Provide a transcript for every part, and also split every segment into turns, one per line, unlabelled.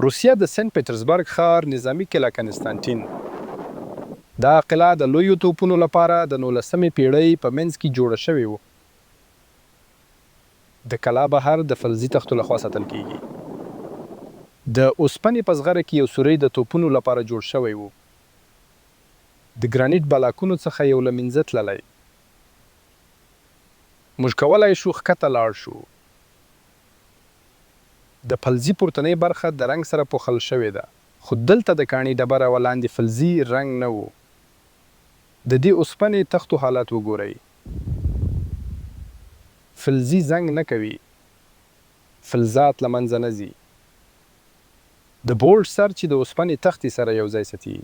روسیه د سینټ پیټرزبورګ ښار نظامي قلعه کونستانټین. دا قلعه د لویو توپونو لپاره د 19مې پیړۍ په منځ کې جوړه شوې وه. د کلا بهر د فلزي تختو لخوا ساتل کیږي. د اوسپنې په زغره کې یو سوری د توپونو لپاره جوړ شوی و. د ګرانیټ بلاکونو څخه یو له منځه تللی. موږ کولی شو ښکته لاړ شو. د فلزي پورتنۍ برخه د رنګ سره پوښل شوې ده، خو دلته د کاڼي ډبره ولاندې فلزي رنګ نه و. د دې اوسپنې تختو حالت وګورئ. فلزي زنګ نه کوي، فلزات له منځه نه ځي. د بولټ سر چې د اوسپنې تختې سره یو ځای ساتي.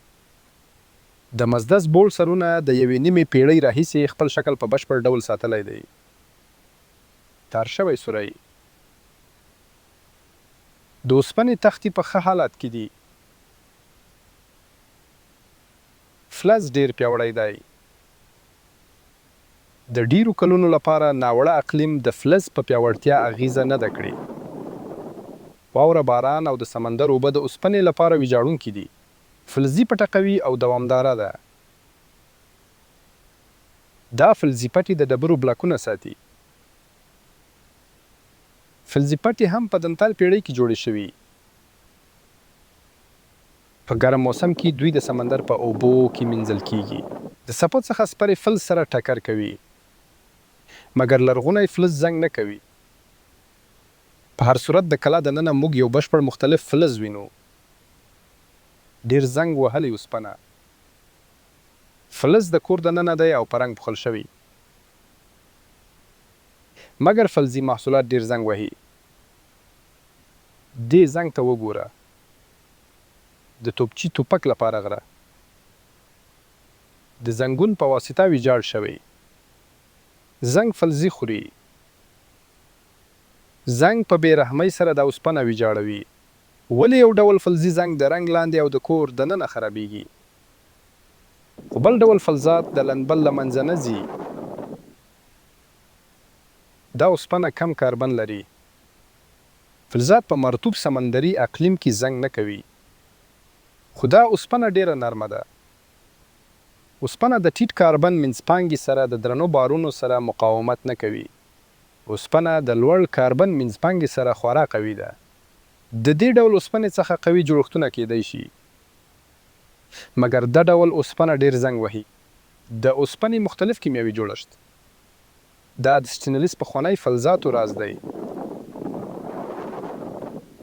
د مزدس بولټ سرونه د یوې نیمې پیړۍ راهیسې خپل شکل په بشپړ ډول ساتلی دی. تار شوی سوری. د اوسپنې تختې په ښه حالت کې دي. فلز ډیر پیاوړی دی. د ډیرو کلونو لپاره ناوړه اقلیم د فلز په پیاوړتیا اغیزه نه ده کړې. واوره، باران او د سمندر اوبه د اوسپنې لپاره ویجاړونکي دي. فلزي پټه قوي او دوامداره ده. دا فلزي پټې د ډبرو بلاکونه ساتي. فلزي پټې هم په 19 پیړۍ کې جوړې شوي. په ګرم موسم کې دوی د سمندر په اوبو کې مینځل کیږي. د څپو څخه سپرې فلز سره ټکر کوي، مګر لرغونی فلز زنګ نه کوي. په هر صورت د کلا دننه موږ یو بشپړ مختلف فلز وینو. ډیر زنګ وهلی اوسپنه. فلز د کور دننه دی او په رنګ پوښل شوی. مګر فلزي محصولات ډیر زنګ وهي. دې زنګ ته وګوره. د توپچي توپک لپاره غره. د زنګون په واسطه ویجاړ شوی. زنګ فلزي خوري. زنګ په بې رحمۍ سره د اوسپنه ویجاړوي. ولې یو ډول فلزي زنګ د رنګ لاندې او د کور دننه خرابېږي؟ خو بل ډول فلزات د لنبل له منځه نه ځي. دا اوسپنه کم کاربن لري. فلزات په مرطوب سمندري اقلیم کې زنګ نه کوي. خو دا اوسپنه ډیره نرمه ده. اوسپنه د ټیټ کاربن منځپانګې سره د درنو بارونو سره مقاومت نه کوي. اوسپنه د لوړ کاربن منځپانګې سره خورا قوي ده. د دې ډول اوسپنې څخه قوي جوړښتونه کیدای شي. مګر دا ډول اوسپنه ډیر زنګ وهي. د اوسپنې مختلف کیمیاوي جوړښت. دا د سټینلیس پخوانی فلزاتو راز دی.